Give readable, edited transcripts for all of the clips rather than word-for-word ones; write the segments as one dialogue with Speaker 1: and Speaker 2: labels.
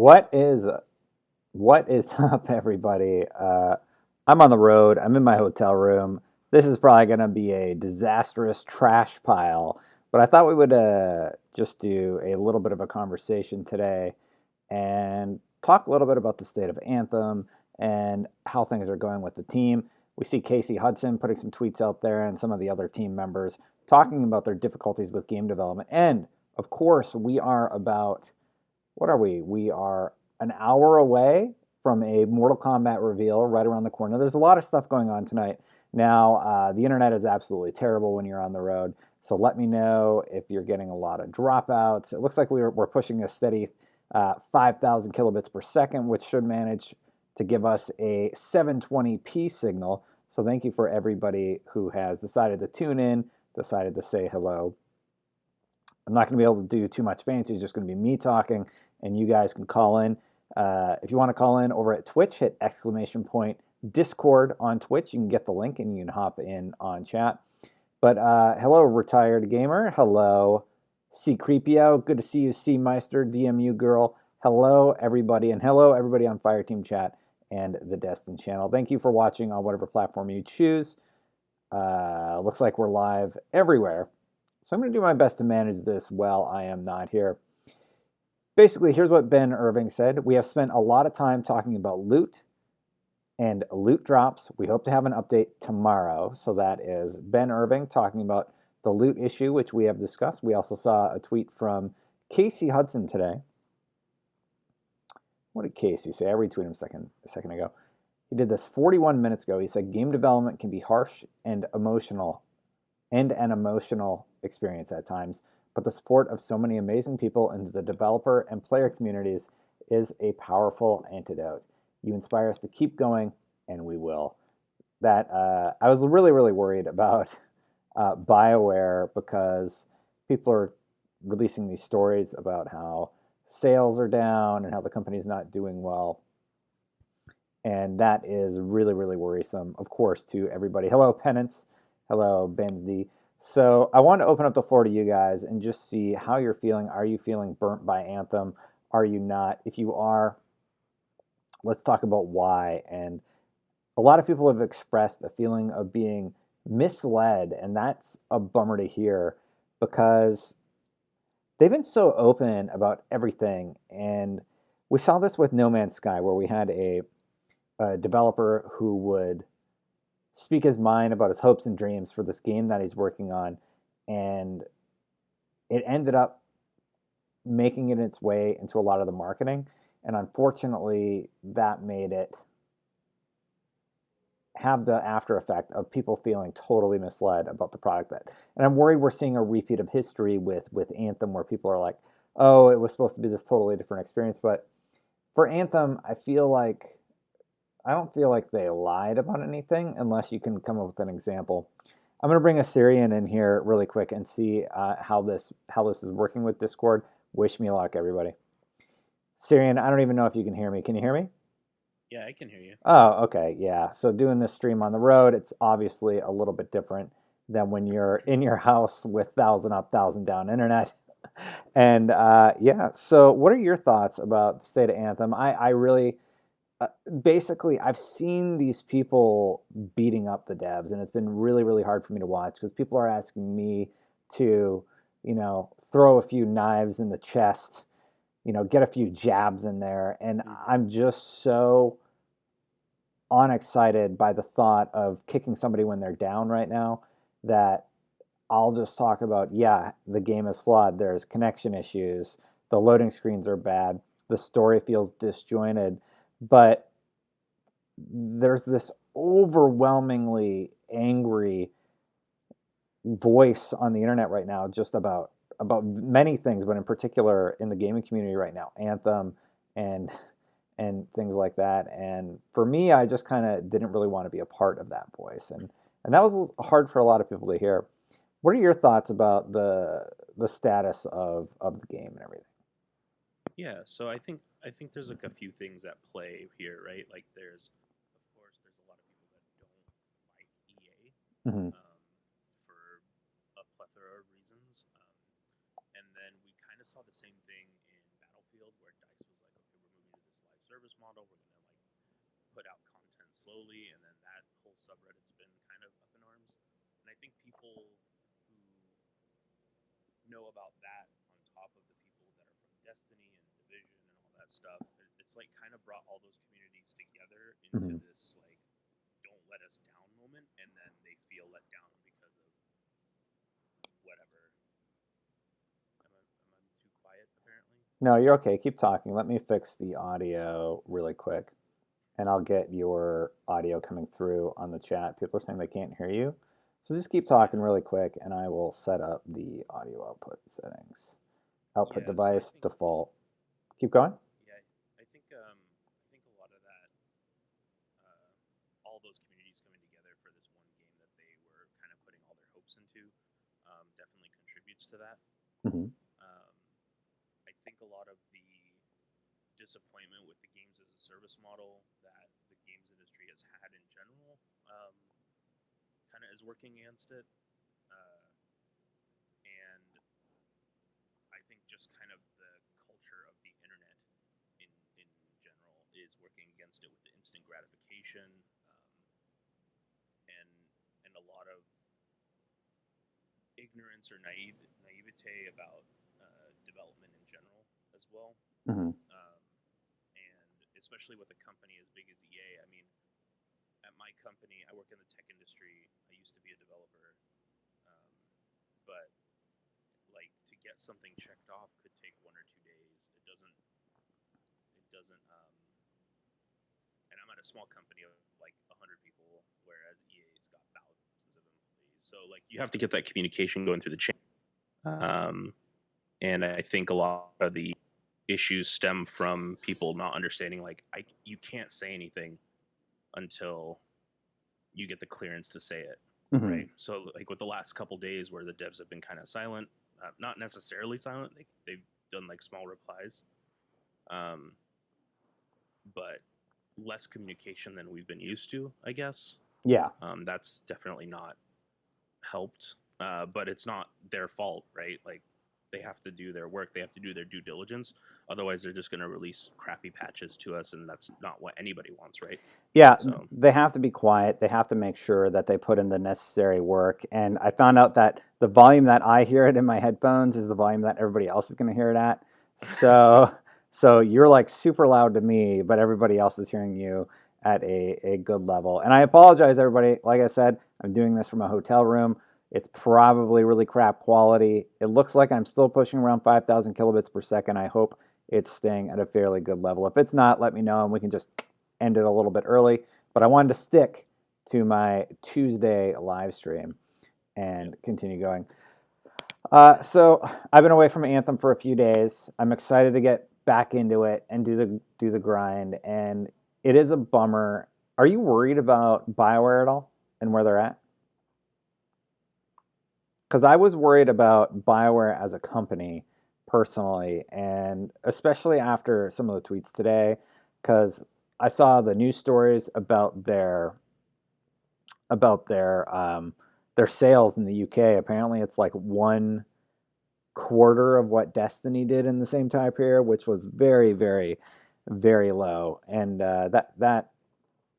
Speaker 1: What is what is up, everybody? I'm on the road. I'm in my hotel room. This is probably going to be a disastrous trash pile, but I thought we would just do a little bit of a conversation today and talk a little bit about the state of Anthem and how things are going with the team. We see Casey Hudson putting some tweets out there and some of the other team members talking about their difficulties with game development. And of course, we are about what are we? We are an hour away from a Mortal Kombat reveal right around the corner. There's a lot of stuff going on tonight. Now, the internet is absolutely terrible when you're on the road. So let me know if you're getting a lot of dropouts. It looks like we're pushing a steady 5,000 kilobits per second, which should manage to give us a 720p signal. So thank you for everybody who has decided to tune in, decided to say hello. I'm not going to be able to do too much fancy. It's just going to be me talking, and you guys can call in. If you want to call in over at Twitch, hit !Discord on Twitch. You can get the link and you can hop in on chat. But hello, Retired Gamer. Hello, C Creepio. Good to see you, C Meister, DMU Girl. Hello, everybody. And hello, everybody on Fireteam Chat and the Destin channel. Thank you for watching on whatever platform you choose. Looks like we're live everywhere. So I'm going to do my best to manage this while I am not here. Basically, here's what Ben Irving said. We have spent a lot of time talking about loot and loot drops. We hope to have an update tomorrow. So that is Ben Irving talking about the loot issue, which we have discussed. We also saw a tweet from Casey Hudson today. What did Casey say? I retweeted him a second ago. He did this 41 minutes ago. He said, game development can be harsh and emotional, and an emotional experience at times, but the support of so many amazing people in the developer and player communities is a powerful antidote. You inspire us to keep going, and we will. That I was really, really worried about BioWare because people are releasing these stories about how sales are down and how the company's not doing well. And that is really, really worrisome, of course, to everybody. Hello, Penance. Hello, Benzi. So I want to open up the floor to you guys and just see how you're feeling. Are you feeling burnt by Anthem? Are you not? If you are, let's talk about why. And a lot of people have expressed a feeling of being misled, and that's a bummer to hear because they've been so open about everything. And we saw this with No Man's Sky, where we had a developer who would speak his mind about his hopes and dreams for this game that he's working on, and it ended up making it its way into a lot of the marketing, and unfortunately that made it have the after effect of people feeling totally misled about the product. That, and I'm worried we're seeing a repeat of history with Anthem, where people are like, oh, it was supposed to be this totally different experience. But for Anthem, I don't feel like they lied about anything unless you can come up with an example. I'm going to bring a Syrian in here really quick and see how this is working with Discord. Wish me luck, everybody. Syrian, I don't even know if you can hear me. Can you hear me?
Speaker 2: Yeah, I can hear you.
Speaker 1: Oh, okay, yeah. So doing this stream on the road, it's obviously a little bit different than when you're in your house with 1,000 up, 1,000 down internet. And yeah, so what are your thoughts about the state of Anthem? I really uh, basically, I've seen these people beating up the devs, and it's been really, really hard for me to watch because people are asking me to, throw a few knives in the chest, get a few jabs in there, and I'm just so unexcited by the thought of kicking somebody when they're down right now that I'll just talk about, yeah, the game is flawed. There's connection issues. The loading screens are bad. The story feels disjointed. But there's this overwhelmingly angry voice on the internet right now just about many things, but in particular in the gaming community right now, Anthem and things like that. And for me, I just kind of didn't really want to be a part of that voice, and that was hard for a lot of people to hear. What are your thoughts about the status of the game and everything?
Speaker 2: Yeah, so I think there's like a few things at play here, right? Like there's of course there's a lot of people that don't like EA
Speaker 1: Hmm.
Speaker 2: for a plethora of reasons. And then we kind of saw the same thing in Battlefield where DICE was like, okay, we're service model. We're gonna like put out content slowly, and then that whole subreddit's been kind of up in arms. And I think people who know about that on top of the people that are from Destiny and Division and all that stuff, it's like kind of brought all those communities together into
Speaker 1: Mhm.
Speaker 2: this like don't let us down moment, and then they feel let down because of whatever. Am I too quiet apparently?
Speaker 1: No, you're okay. Keep talking. Let me fix the audio really quick, and I'll get your audio coming through on the chat. People are saying they can't hear you. So just keep talking
Speaker 2: Yeah.
Speaker 1: really quick, and I will set up the audio output settings. Output
Speaker 2: Yeah, so I
Speaker 1: device,
Speaker 2: think
Speaker 1: default. Keep going.
Speaker 2: yeah, I think a lot of that all those communities coming together for this one game that they were kind of putting all their hopes into definitely contributes to that.
Speaker 1: Hmm.
Speaker 2: Um, I think a lot of the disappointment with the games as a service model that the games industry has had in general kind of is working against it. And I think just kind of the culture of the internet in general is working against it with the instant gratification and a lot of ignorance or naivete about development in general as well.
Speaker 1: Hmm.
Speaker 2: Um, and especially with a company as big as EA, I mean, at my company, I work in the tech industry. I used to be a developer, um, but like to get something checked off could take 1 or 2 days. It doesn't. And I'm at a small company of like 100 people, whereas EA's got thousands of employees. So like you have to get that communication going through the chain. Um, and I think a lot of the issues stem from people not understanding like you can't say anything until you get the clearance to say it,
Speaker 1: Hmm.
Speaker 2: right? So like with the last couple days where the devs have been kind of silent, not necessarily silent, they've done like small replies, um, but less communication than we've been used to, I guess.
Speaker 1: Yeah.
Speaker 2: That's definitely not helped, but it's not their fault, right? Like they have to do their work, they have to do their due diligence. Otherwise, they're just going to release crappy patches to us, and that's not what anybody wants, right?
Speaker 1: Yeah,
Speaker 2: So
Speaker 1: they have to be quiet. They have to make sure that they put in the necessary work. And I found out that the volume that I hear it in my headphones is the volume that everybody else is going to hear it at. So, so you're like super loud to me, but everybody else is hearing you at a good level. And I apologize, everybody. Like I said, I'm doing this from a hotel room. It's probably really crap quality. It looks like I'm still pushing around 5,000 kilobits per second. I hope it's staying at a fairly good level. If it's not, let me know and we can just ended a little bit early, but I wanted to stick to my Tuesday live stream
Speaker 2: yeah,
Speaker 1: and continue going. So I've been away from Anthem for a few days. I'm excited to get back into it and do the grind. And it is a bummer. Are you worried about Bioware at all and where they're at? Because I was worried about Bioware as a company personally, and especially after some of the tweets today, because I saw the news stories about their sales in the UK. Apparently, it's like 1/4 of what Destiny did in the same time period, which was very, very, very low, and that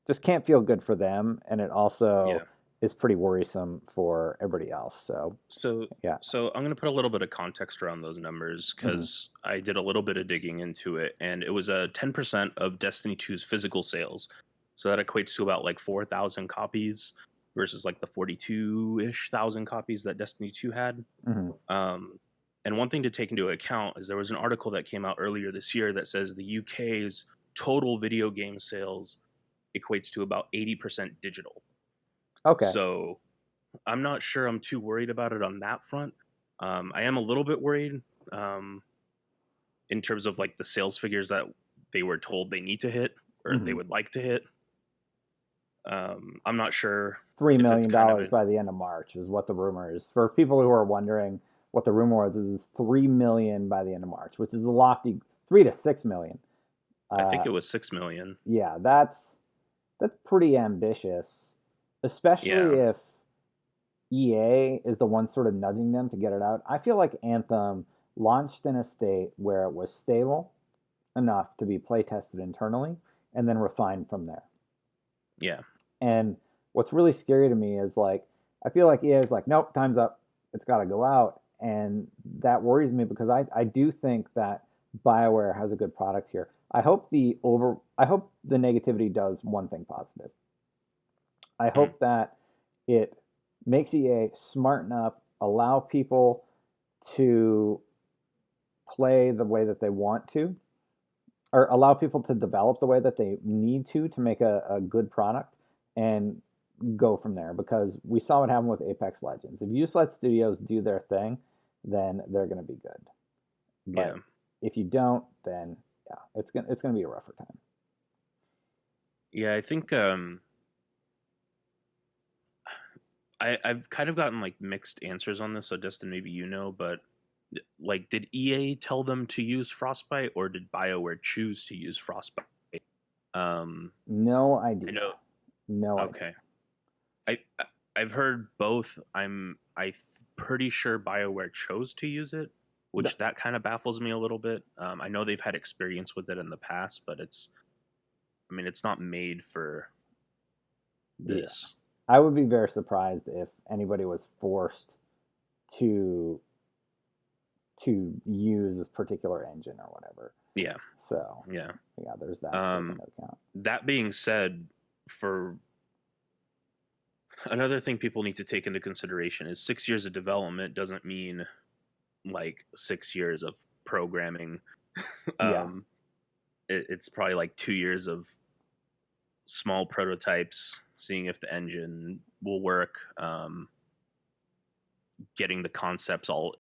Speaker 1: just can't feel good for them, and it also
Speaker 2: yeah.
Speaker 1: is pretty worrisome for everybody else. So
Speaker 2: So
Speaker 1: yeah.
Speaker 2: so I'm going to put a little bit of context around those numbers
Speaker 1: Hmm.
Speaker 2: because I did a little bit of digging into it, and it was a 10% of Destiny 2's physical sales. So that equates to about like 4,000 copies versus like the 42-ish thousand copies that Destiny 2 had.
Speaker 1: Hmm.
Speaker 2: Um, and one thing to take into account is there was an article that came out earlier this year that says the UK's total video game sales equates to about 80% digital.
Speaker 1: Okay.
Speaker 2: So I'm not sure I'm too worried about it on that front. I am a little bit worried um, in terms of like the sales figures that they were told they need to hit or they
Speaker 1: Hmm.
Speaker 2: would like to hit. I'm not sure
Speaker 1: three
Speaker 2: if it's
Speaker 1: million
Speaker 2: kind of
Speaker 1: dollars
Speaker 2: a
Speaker 1: by the end of March is what the rumor is. For people who are wondering what the rumor was, is 3 million by the end of March, which is a lofty 3 to 6 million.
Speaker 2: I think
Speaker 1: Uh,
Speaker 2: it was 6 million.
Speaker 1: yeah, that's pretty ambitious, especially
Speaker 2: Yeah,
Speaker 1: if EA is the one sort of nudging them to get it out. I feel like Anthem launched in a state where it was stable, enough to be play tested internally and then refined from there.
Speaker 2: Yeah.
Speaker 1: And what's really scary to me is like I feel like EA is like, nope, time's up. It's got to go out, and that worries me because I do think that BioWare has a good product here. I hope the negativity does one thing positive. I
Speaker 2: Mm.
Speaker 1: hope that it makes EA smart enough, allow people to play the way that they want to, or allow people to develop the way that they need to make a good product and go from there because we saw what happened with Apex Legends. If you just let studios do their thing, then they're going to be good.
Speaker 2: Yeah.
Speaker 1: But if you don't, then yeah, it's gonna be a rougher time.
Speaker 2: Yeah, I think I've kind of gotten like mixed answers on this, so Destin, maybe you know, but like, did EA tell them to use Frostbite, or did BioWare choose to use Frostbite? Um,
Speaker 1: No
Speaker 2: I
Speaker 1: idea.
Speaker 2: know.
Speaker 1: No idea.
Speaker 2: Okay, I I've heard both. Pretty sure BioWare chose to use it,
Speaker 1: The-
Speaker 2: which that kind of baffles me a little bit. I know they've had experience with it in the past, but I mean, it's not made for
Speaker 1: Yeah,
Speaker 2: this.
Speaker 1: I would be very surprised if anybody was forced to use this particular engine or whatever.
Speaker 2: Yeah,
Speaker 1: So
Speaker 2: yeah.
Speaker 1: yeah, there's that to take
Speaker 2: Um,
Speaker 1: into account.
Speaker 2: that being said, for another thing people need to take into consideration is 6 years of development doesn't mean like 6 years of programming.
Speaker 1: Yeah,
Speaker 2: um, it's probably like 2 years of small prototypes, seeing if the engine will work, getting the concepts all